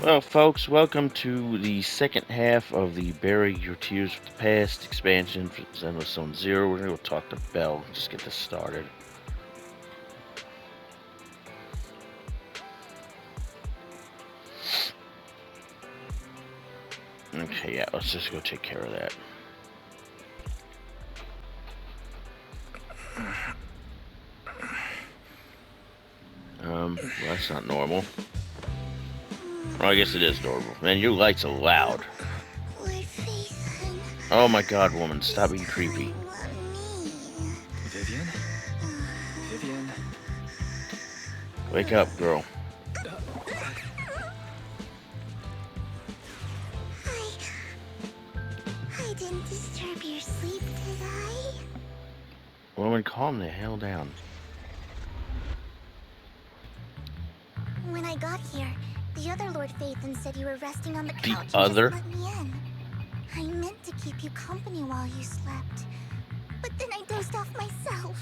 Well, folks, welcome to the second half of the Bury Your Tears with the Past expansion for Zenless Zone Zero. We're going to go talk to Belle and just get this started. Okay, yeah, let's just go take care of that. Well, that's not normal. Well, I guess it is normal. Man, your lights are loud. Oh my god, woman, stop being creepy. Vivian? Vivian? Wake up, girl. I didn't disturb your sleep, did I? Woman, calm the hell down. When I got here, the other Lord Phaethon said you were resting on the couch The and other? just let me in. I meant to keep you company while you slept, but then I dozed off myself.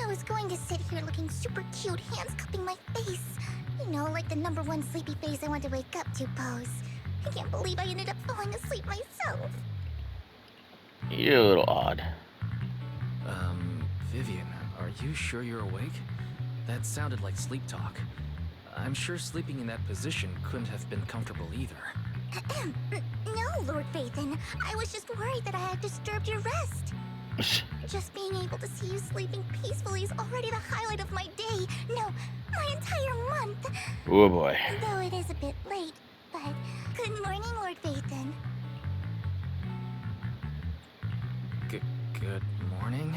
I was going to sit here looking super cute, hands cupping my face. You know, like the #1 sleepy face I want to wake up to pose. I can't believe I ended up falling asleep myself. You're a little odd. Vivian, are you sure you're awake? That sounded like sleep talk. I'm sure sleeping in that position couldn't have been comfortable either. No, Lord Phaethon. I was just worried that I had disturbed your rest. Just being able to see you sleeping peacefully is already the highlight of my day. No, my entire month. Oh boy. Though it is a bit late, but good morning, Lord Phaethon. Good morning?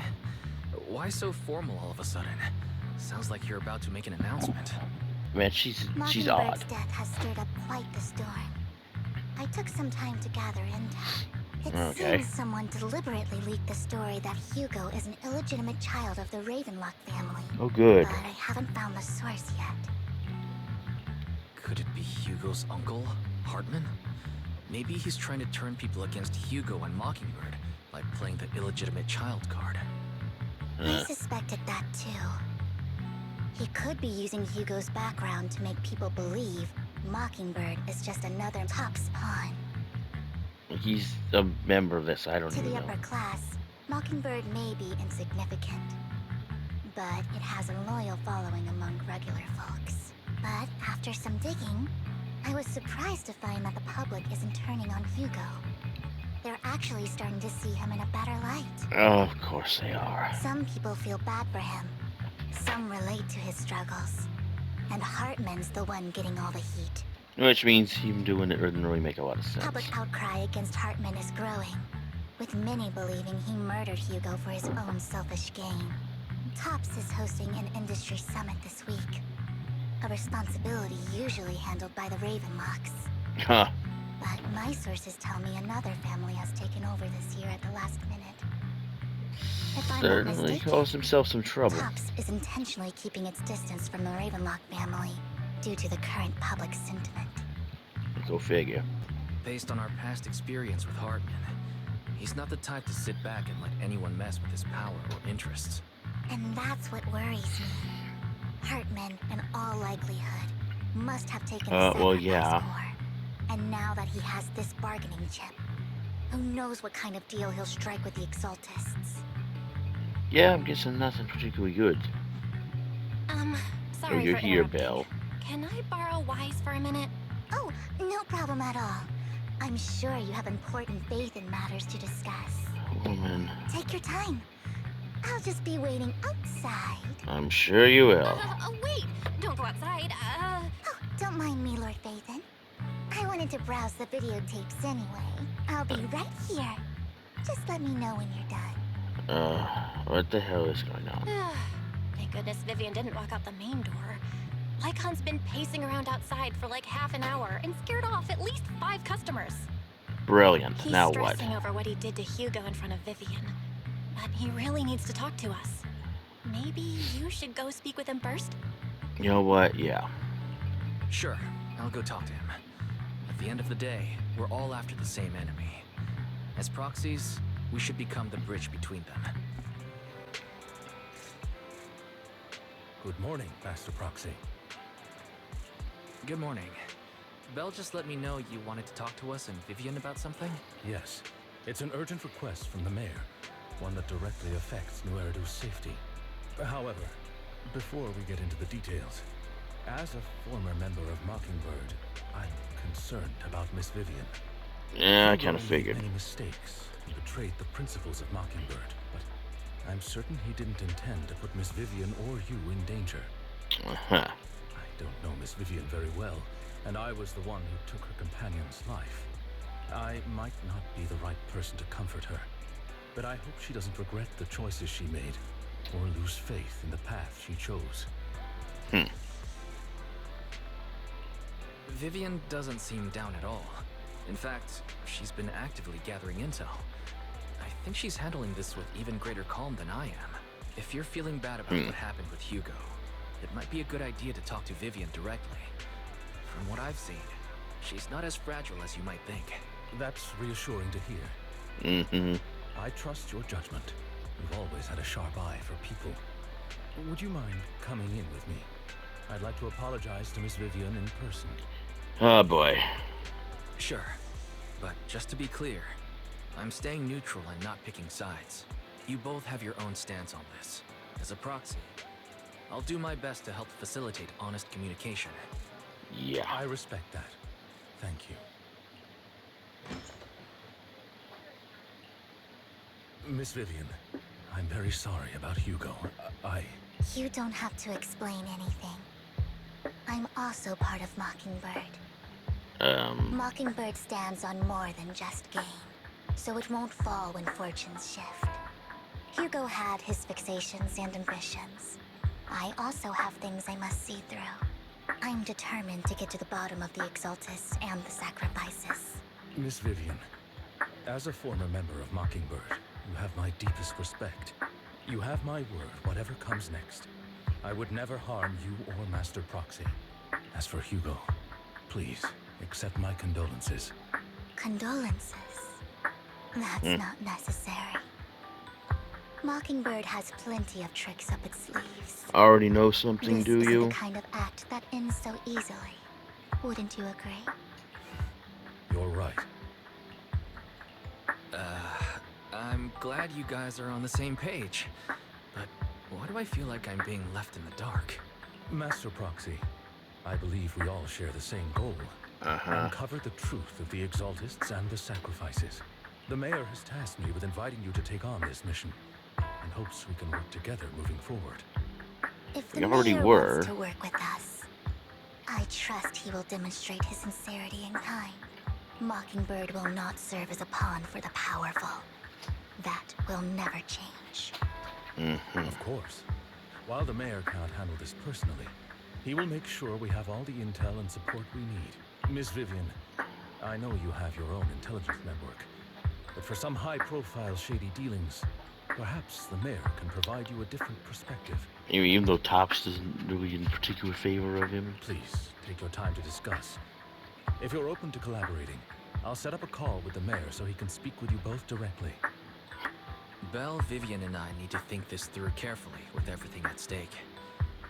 Why so formal all of a sudden? Sounds like you're about to make an announcement. Man, she's Mockingbird's odd. death has stirred up quite the storm. I took some time to gather intel. It seems someone deliberately leaked the story that Hugo is an illegitimate child of the Ravenlock family. Oh, good. But I haven't found the source yet. Could it be Hugo's uncle, Hartman? Maybe he's trying to turn people against Hugo and Mockingbird by playing the illegitimate child card. I suspected that too. He could be using Hugo's background to make people believe Mockingbird is just another Top's pawn. He's a member of this, I don't To even the know. upper class, Mockingbird may be insignificant, but it has a loyal following among regular folks. But after some digging, I was surprised to find that the public isn't turning on Hugo. They're actually starting to see him in a better light. Oh, of course they are. Some people feel bad for him. Some relate to his struggles. And Hartman's the one getting all the heat. Which means him doing it doesn't really make a lot of sense. Public outcry against Hartman is growing, with many believing he murdered Hugo for his own selfish gain. Tops is hosting an industry summit this week. A responsibility usually handled by the Ravenlocks. Huh. But my sources tell me another family has taken over this year at the last minute. If I'm not Certainly mistaken, caused himself some trouble. Tops is intentionally keeping its distance from the Ravenlock family due to the current public sentiment. Go figure. Based on our past experience with Hartman, he's not the type to sit back and let anyone mess with his power or interests. And that's what worries me. Hartman, in all likelihood, must have taken the well, sacrifice yeah. core. And now that he has this bargaining chip, who knows what kind of deal he'll strike with the Exaltists. Yeah, I'm guessing nothing particularly good. Sorry you're for here, interrupting. Belle. Can I borrow Wise for a minute? Oh, no problem at all. I'm sure you have important faith in matters to discuss. Woman. Take your time. I'll just be waiting outside. I'm sure you will. Wait! Don't go outside. Oh, don't mind me, Lord Phaethon. I wanted to browse the videotapes anyway. I'll be right here. Just let me know when you're done. What the hell is going on? Thank goodness Vivian didn't walk out the main door. Lycaon's been pacing around outside for like half an hour and scared off at least 5 customers. Brilliant. He's Now what? stressing over what he did to Hugo in front of Vivian. But he really needs to talk to us. Maybe you should go speak with him first? You know what? Yeah. Sure, I'll go talk to him. At the end of the day, we're all after the same enemy. As proxies, we should become the bridge between them. Good morning, Master Proxy. Good morning. Belle just let me know you wanted to talk to us and Vivian about something? Yes. It's an urgent request from the mayor, one that directly affects New Eridu's safety. However, before we get into the details, as a former member of Mockingbird, I'm concerned about Miss Vivian. Yeah, I Hugo kind of made figured. many mistakes and betrayed the principles of Mockingbird, but I'm certain he didn't intend to put Miss Vivian or you in danger. Uh-huh. I don't know Miss Vivian very well, and I was the one who took her companion's life. I might not be the right person to comfort her, but I hope she doesn't regret the choices she made, or lose faith in the path she chose. Vivian doesn't seem down at all. In fact, she's been actively gathering intel. I think she's handling this with even greater calm than I am. If you're feeling bad about what happened with Hugo, it might be a good idea to talk to Vivian directly. From what I've seen, she's not as fragile as you might think. That's reassuring to hear. Mm-hmm. I trust your judgment. You've always had a sharp eye for people. Would you mind coming in with me? I'd like to apologize to Miss Vivian in person. Oh, boy. Sure, but just to be clear, I'm staying neutral and not picking sides. You both have your own stance on this. As a proxy, I'll do my best to help facilitate honest communication. Yeah. I respect that. Thank you. Miss Vivian, I'm very sorry about Hugo. You don't have to explain anything. I'm also part of Mockingbird. Mockingbird stands on more than just gain, so it won't fall when fortunes shift. Hugo had his fixations and ambitions. I also have things I must see through. I'm determined to get to the bottom of the Exaltists and the sacrifices. Miss Vivian, as a former member of Mockingbird, you have my deepest respect. You have my word, whatever comes next. I would never harm you or Master Proxy. As for Hugo, please, accept my condolences. Condolences? That's not necessary. Mockingbird has plenty of tricks up its sleeves. Already know something, This do isn't you? the kind of act that ends so easily. Wouldn't you agree? You're right. I'm glad you guys are on the same page, but why do I feel like I'm being left in the dark? Master Proxy, I believe we all share the same goal. Uncover the truth of the Exaltists and the sacrifices. The mayor has tasked me with inviting you to take on this mission, and hopes we can work together moving forward. If We the already mayor were. wants to work with us, I trust he will demonstrate his sincerity in kind. Mockingbird will not serve as a pawn for the powerful. That will never change. Of course. While the mayor cannot handle this personally, he will make sure we have all the intel and support we need. Miss Vivian, I know you have your own intelligence network, but for some high-profile shady dealings, perhaps the mayor can provide you a different perspective. Even though Tops isn't really in particular favor of him. Please, take your time to discuss. If you're open to collaborating, I'll set up a call with the mayor so he can speak with you both directly. Belle, Vivian, and I need to think this through carefully with everything at stake.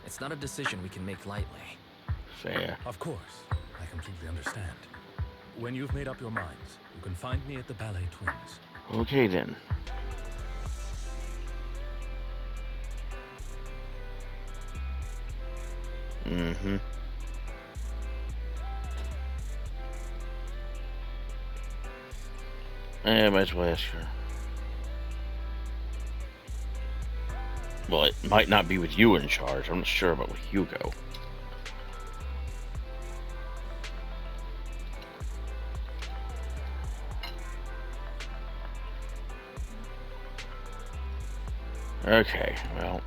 It's not a decision we can make lightly. Fair. Of course, I completely understand. When you've made up your minds, you can find me at the Ballet Twins. Okay, then. I might as well ask her. Well, it might not be with you in charge. I'm not sure about with Hugo. Okay, well,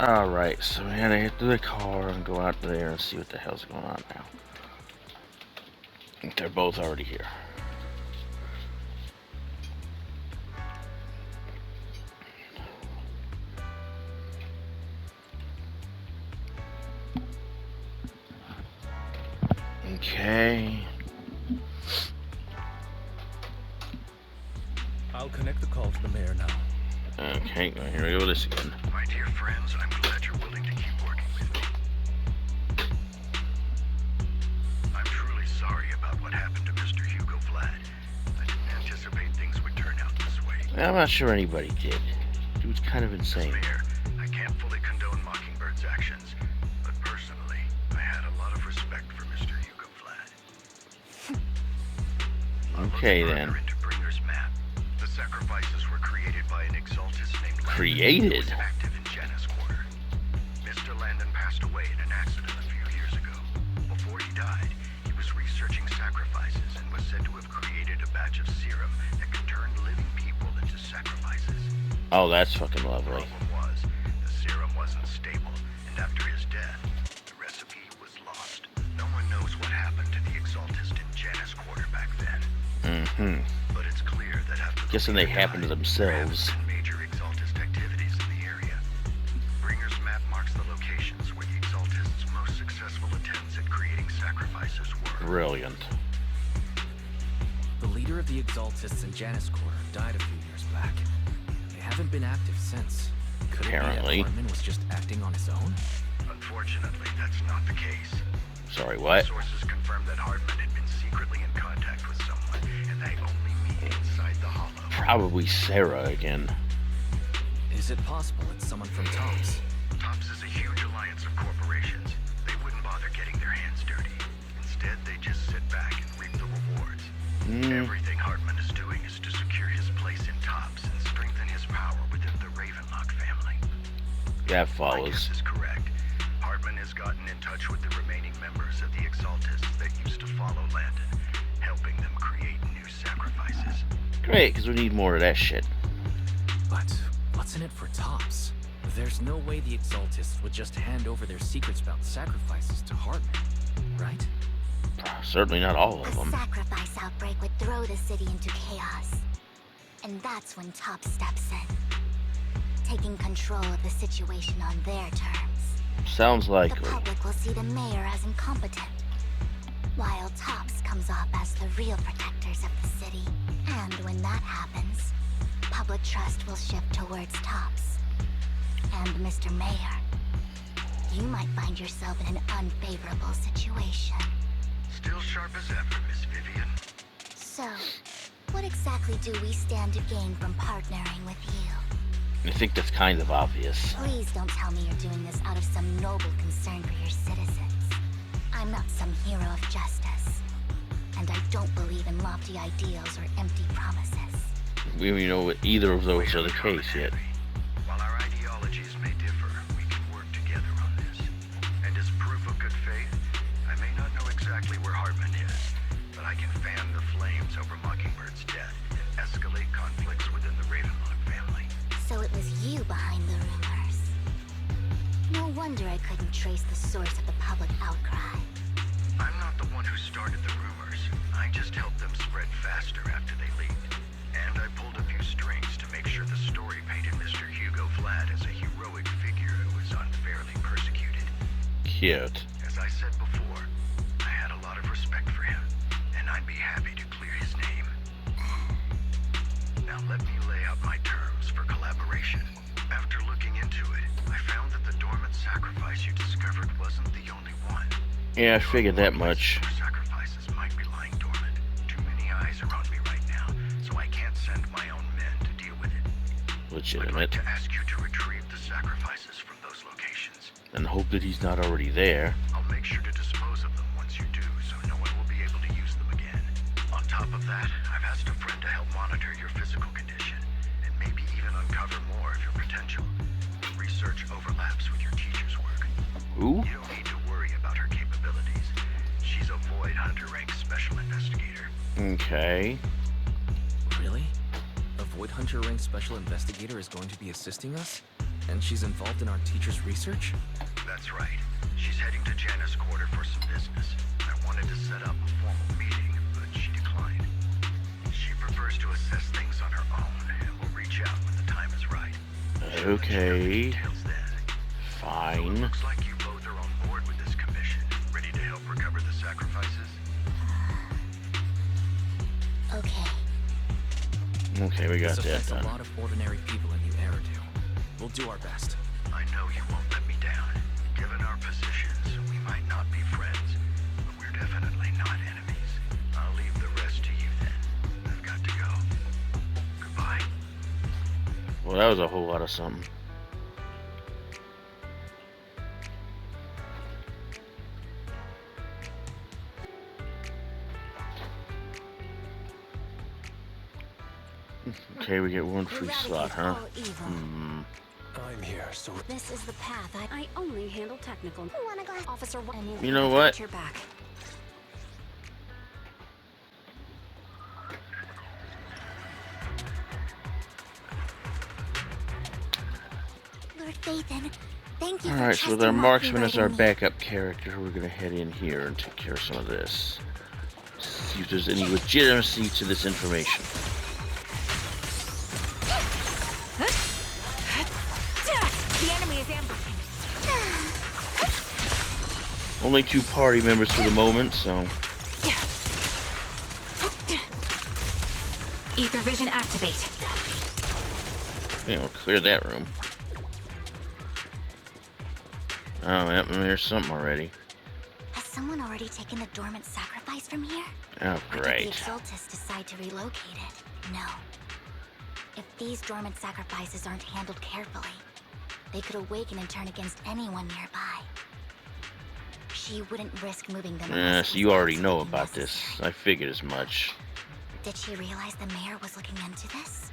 alright, so we gotta get to the car and go out there and see what the hell's going on now. I think they're both already here. Okay. I'll connect the call to the mayor now. Okay, well, here we go with this again. My dear friends, I'm glad you're willing to keep working with me. I'm not sure anybody did. Dude's kind of insane. Mayor, I can't fully condone Mockingbird's actions, but personally, I had a lot of respect for Mr. Hugo Flat. Okay then. Into Bringer's map. The sacrifices were created by an Exaltist named Landon, Created? who was active in Janus Quarter. Mr. Landon passed away in an accident a few years ago. Before he died, he was researching sacrifices and was said to have created a batch of serum that could turn living people into sacrifices. Oh, that's fucking The lovely. problem was, the serum wasn't stable, and after his death, the recipe was lost. No one knows what happened to the Exaltist in Janus Quarter back then. Mm-hmm. But it's clear that after the Guessing they leader happened to died, themselves. there have been major Exaltist activities in the area. Bringer's map marks the locations where the Exaltist's most successful attempts at creating sacrifices were. Brilliant. The leader of the Exaltists in Janus Quarter died a few years back. They haven't been active since. Could Apparently. it be that Hartman was just acting on his own? Unfortunately, that's not the case. Sorry, what? Sources confirm that Hartman had been secretly in contact with someone, and they only meet inside the Hollow. Probably Sarah again. Is it possible it's someone from TOPS? TOPS is a huge alliance of corporations. They wouldn't bother getting their hands dirty. Instead, they just sit back and reap the rewards. Everything Hartman is doing is to secure his place in TOPS and strengthen his power within the Ravenlock family. That My follows. guess is correct. Hartman has gotten in touch with the remaining members of the Exaltists that used to follow Landon, helping them create new sacrifices. Great, because we need more of that shit. But what's in it for TOPS? There's no way the Exaltists would just hand over their secrets about sacrifices to Hartman, right? Certainly not all A of them. sacrifice outbreak would throw the city into chaos. And that's when TOPS steps in, taking control of the situation on their terms. Sounds The likely. public will see the mayor as incompetent, while TOPS comes off as the real protectors of the city. And when that happens, public trust will shift towards TOPS. And Mr. Mayor, you might find yourself in an unfavorable situation. Still sharp as ever, Miss Vivian. So, what exactly do we stand to gain from partnering with you? I think that's kind of obvious. Please don't tell me you're doing this out of some noble concern for your citizens. I'm not some hero of justice. And I don't believe in lofty ideals or empty promises. We don't even know what either of those are the case yet. While our ideologies may differ, we can work together on this. And as proof of good faith, I may not know exactly where Hartman is, but I can fan the flames over Mockingbird's death and escalate conflicts within the Ravenlock family. So it was you behind the rumors. No wonder I couldn't trace the source of the public outcry. I'm not the one who started the rumors. I just helped them spread faster after they leaked. And I pulled a few strings to make sure the story painted Mr. Hugo Vlad as a heroic figure who was unfairly persecuted. Cute. As I said before, I had a lot of respect for him, and I'd be happy to clear his name. Now let me lay out my terms for collaboration. After looking into it, I found that the dormant sacrifice you discovered wasn't the only one. Yeah, I figured that much. More sacrifices might be lying dormant. Too many eyes are on me right now, so I can't send my own men to deal with it. I'd like Legitimate. to ask you to retrieve the sacrifices from those locations. And hope that he's not already there. I'll make sure to dispose of them once you do, so no one will be able to use them again. On top of that, I've asked a friend to help monitor your physical condition, and maybe even uncover more of your potential. Research overlaps with your teacher's work. Ooh. You don't need to worry about her capabilities. She's a Void Hunter rank special investigator. Okay. Really? A Void Hunter rank special investigator is going to be assisting us? And she's involved in our teacher's research? That's right. She's heading to Janus Quarter for some business. I wanted to set up a formal meeting, but she declined. She prefers to assess things on her own, and will reach out when the time is right. She'll let you know the Okay. details then. So it Fine. looks like you both are on board with this commission, ready to help recover the sacrifices. Okay. Okay, we got This that affects a done. lot of ordinary people in New Eridu. We'll do our best. I know you won't let me down. Given our positions, we might not be friends, but we're definitely not enemies. I'll leave the rest to you then. I've got to go. Goodbye. Well, that was a whole lot of something. Okay, we get one free slot, huh? I'm here, so This is the path. I only handle technical. Want a glass? Officer, You know what? Got your back. Lord Phaethon, thank you. Alright, so with our trusting marksman as our me. backup character, we're gonna head in here and take care of some of this. See if there's any legitimacy to this information. The enemy is ambushing. Only 2 party members for the moment, so... Ether vision activate. Yeah, we'll clear that room. Oh, yep, there's something already. Has someone already taken the dormant sacrifice from here? Oh, Or did the great. Exaltist decide to relocate it? No. If these dormant sacrifices aren't handled carefully, they could awaken and turn against anyone nearby. She wouldn't risk moving them. Yeah, unless so it you was already know absolutely about this. necessary. I figured as much. Did she realize the mayor was looking into this?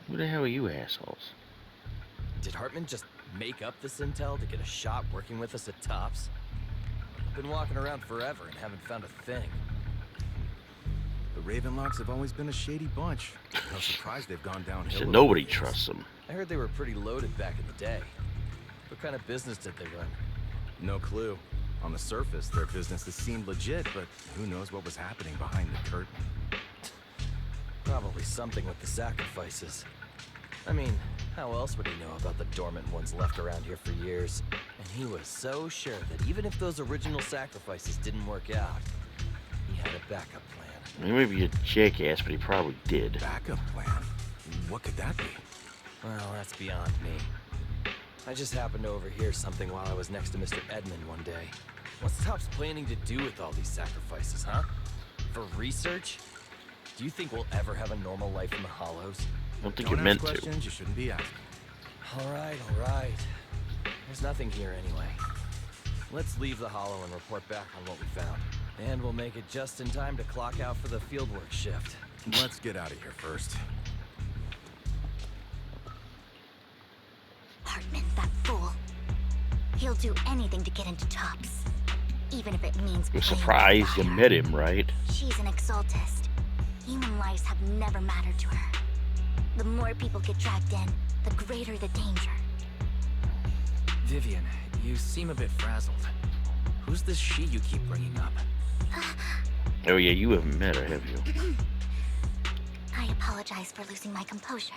Who the hell are you assholes? Did Hartman just make up this intel to get a shot working with us at Tops? I've been walking around forever and haven't found a thing. The Ravenlocks have always been a shady bunch. No surprise they've gone downhill. So over nobody the years. trusts them. I heard they were pretty loaded back in the day. What kind of business did they run? No clue. On the surface, their businesses seemed legit, but who knows what was happening behind the curtain. Probably something with the sacrifices. I mean, how else would he know about the dormant ones left around here for years? And he was so sure that even if those original sacrifices didn't work out, he had a backup plan. He may be a jackass, but he probably did. Backup plan? What could that be? Well, that's beyond me. I just happened to overhear something while I was next to Mr. Edmund one day. What's Tops planning to do with all these sacrifices, huh? For research? Do you think we'll ever have a normal life in the Hollows? I don't think Don't you meant ask to. questions you shouldn't be asking. All right. There's nothing here anyway. Let's leave the Hollow and report back on what we found. And we'll make it just in time to clock out for the fieldwork shift. Let's get out of here first. Hartman, that fool. He'll do anything to get into Tops. Even if it means You're playing surprised you fire. met him, right? She's an Exaltist. Human lives have never mattered to her. The more people get dragged in, the greater the danger. Vivian, you seem a bit frazzled. Who's this she you keep bringing up? Oh yeah, you haven't met her, have you? I apologize for losing my composure.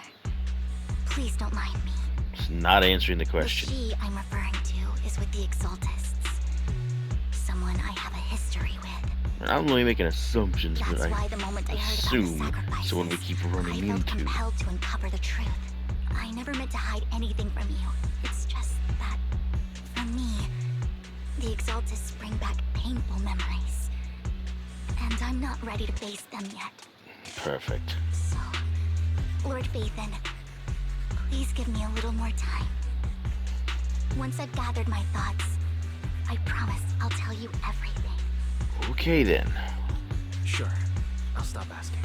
Please don't mind me. It's not answering the The question. she I'm referring to is with the Exaltists. Someone I have a history with. I'm only making assumptions, That's but why I the moment I heard about assume the sacrifices, someone we keep I running felt into. compelled to uncover the truth. I never meant to hide anything from you. It's just that, for me, the Exaltists bring back painful memories. And I'm not ready to face them yet. Perfect. So, Lord Phaethon, please give me a little more time. Once I've gathered my thoughts, I promise I'll tell you everything. Okay then. Sure. I'll stop asking.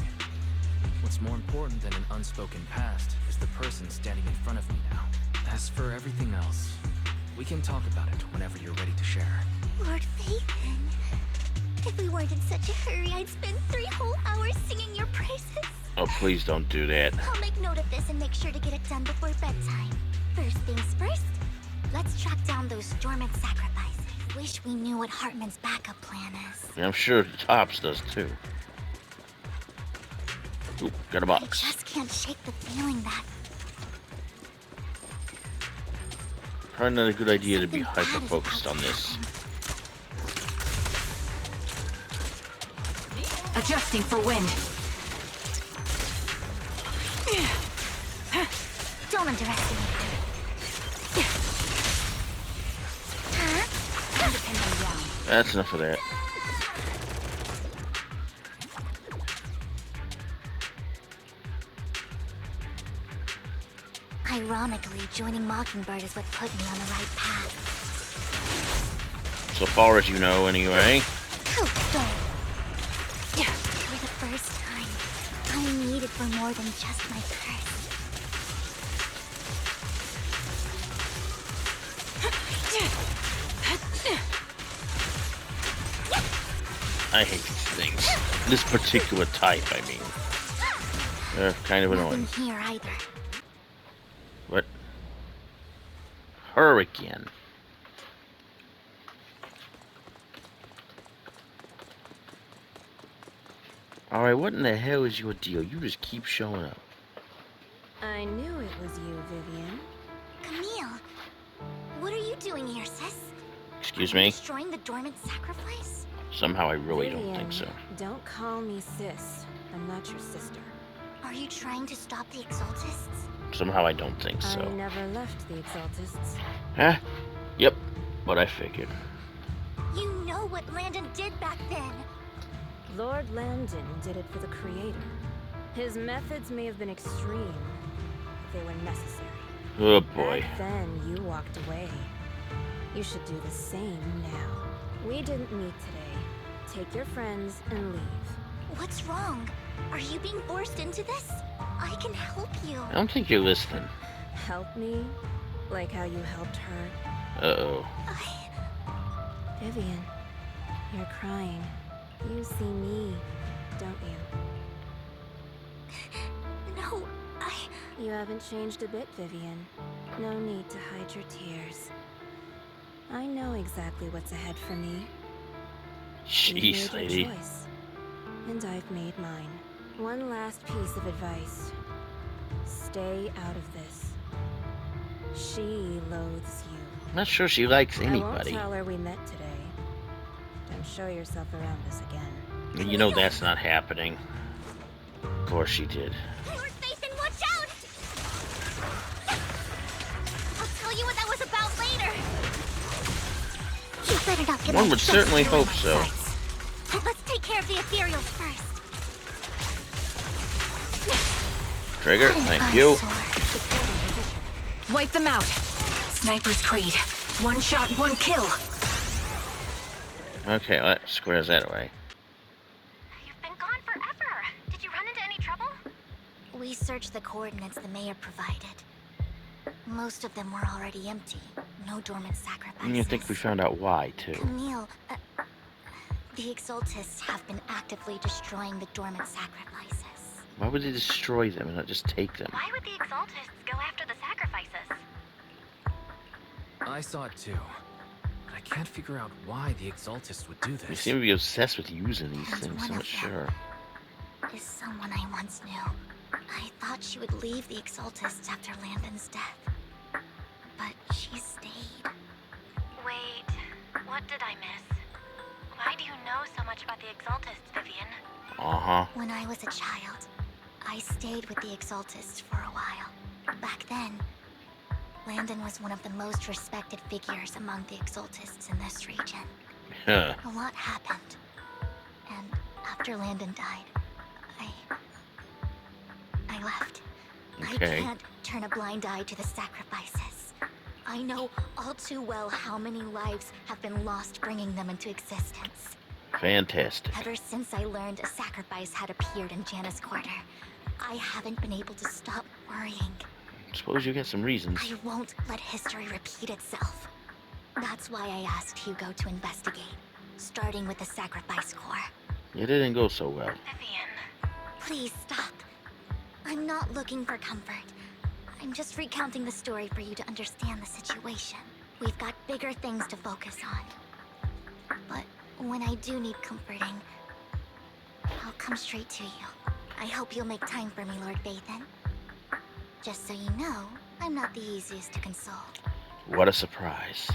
What's more important than an unspoken past is the person standing in front of me now. As for everything else, we can talk about it whenever you're ready to share. Lord Phaethon, if we weren't in such a hurry, I'd spend 3 whole hours singing your praises. Oh, please don't do that. I'll make note of this and make sure to get it done before bedtime. First things first, let's track down those dormant sacrifices. Wish we knew what Hartman's backup plan is. Yeah, I'm sure Tops does too. Ooh, got a I box. just can't shake the feeling that Probably not a good idea to be something bad is hyper-focused about on to this. happen. Adjusting for wind. Don't underestimate her. Huh? Time to pin them down. That's enough of that. Ironically, joining Mockingbird is what put me on the right path. So far as you know, anyway. Oh, don't. For the first time, I'm needed for more than just my curse. I hate these things. This particular type, I mean. They're kind of annoying. Nothing here either. What? Hurricane. Alright, what in the hell is your deal? You just keep showing up. I knew it was you, Vivian. Camille, what are you doing here, sis? Excuse Are you me? destroying the dormant sacrifice? Somehow I really Vivian, don't think so. Don't call me sis. I'm not your sister. Are you trying to stop the Exaltists? Somehow I don't think I so. never left the Exaltists. Huh? Yep. What I figured. You know what Landon did back then. Lord Landon did it for the Creator. His methods may have been extreme, but they were necessary. Oh boy. Back then, you walked away. You should do the same now. We didn't meet today. Take your friends and leave. What's wrong? Are you being forced into this? I can help you. I don't think you're listening. Help me? Like how you helped her? Uh-oh. Vivian, you're crying. You see me, don't you? No, You haven't changed a bit, Vivian. No need to hide your tears. I know exactly what's ahead for me. Jeez, You've made lady. your choice, and I've made mine. One last piece of advice. Stay out of this. She loathes you. I'm not sure she likes I won't anybody. tell her we met today. Don't show yourself around us again. You know that's not happening. Of course she did. Lord Nathan, watch out! I'll tell you what that was about later. You better not get One my would trust certainly ruined hope by so. sights. Let's take care of the ethereals first. Trigger, thank you. Wipe them out. Sniper's Creed. One shot, one kill. Okay, that squares that away. You've been gone forever. Did you run into any trouble? We searched the coordinates the mayor provided. Most of them were already empty. No dormant sacrifices. And you think we found out why, too. Camille, the Exaltists have been actively destroying the dormant sacrifices. Why would they destroy them and not just take them? Why would the Exaltists go after the sacrifices? I saw it too. But I can't figure out why the Exaltists would do You this. seem to be obsessed with using these And things, one I'm not of them sure. is someone I once knew. I thought she would leave the Exaltists after Landon's death. But she stayed. Wait, what did I miss? Why do you know so much about the Exaltists, Vivian? Uh-huh. When I was a child, I stayed with the Exaltists for a while. Back then, Landon was one of the most respected figures among the Exaltists in this region. Huh. A lot happened. And after Landon died, I left. Okay. I can't turn a blind eye to the sacrifices. I know all too well how many lives have been lost bringing them into existence. Fantastic. Ever since I learned a sacrifice had appeared in Janus Quarter, I haven't been able to stop worrying. Suppose you get some reasons. I won't let history repeat itself. That's why I asked Hugo to investigate, starting with the Sacrifice Corps. It didn't go so well. Vivian. Please stop. I'm not looking for comfort. I'm just recounting the story for you to understand the situation. We've got bigger things to focus on. But when I do need comforting, I'll come straight to you. I hope you'll make time for me, Lord Bathan. Just so you know, I'm not the easiest to console. What a surprise.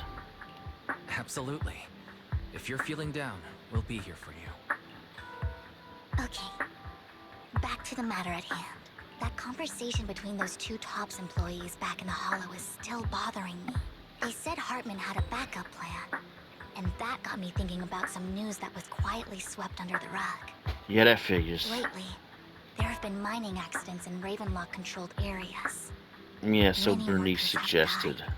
Absolutely. If you're feeling down, we'll be here for you. Okay, back to the matter at hand. That conversation between those two TOPS employees back in the Hollow is still bothering me. They said Hartman had a backup plan, and that got me thinking about some news that was quietly swept under the rug. Yeah, that figures. Lately, there have been mining accidents in Ravenlock-controlled areas. Yeah, so Many Bernice workers have suggested. died.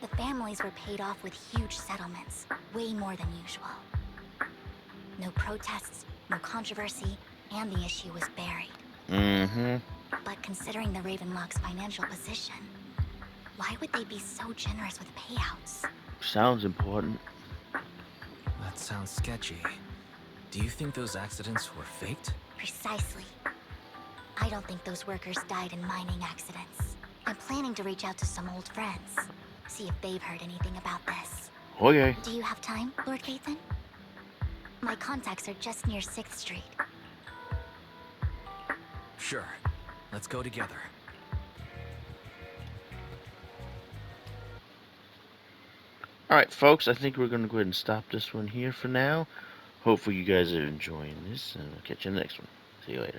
The families were paid off with huge settlements, way more than usual. No protests, no controversy, and the issue was buried. Mm-hmm. But considering the Ravenlock's financial position, why would they be so generous with payouts? Sounds important. That sounds sketchy. Do you think those accidents were faked? Precisely. I don't think those workers died in mining accidents. I'm planning to reach out to some old friends, see if they've heard anything about this. Okay. Do you have time, Lord Caithan? My contacts are just near 6th Street. Sure. Let's go together. Alright, folks, I think we're going to go ahead and stop this one here for now. Hopefully you guys are enjoying this, and I'll catch you in the next one. See you later.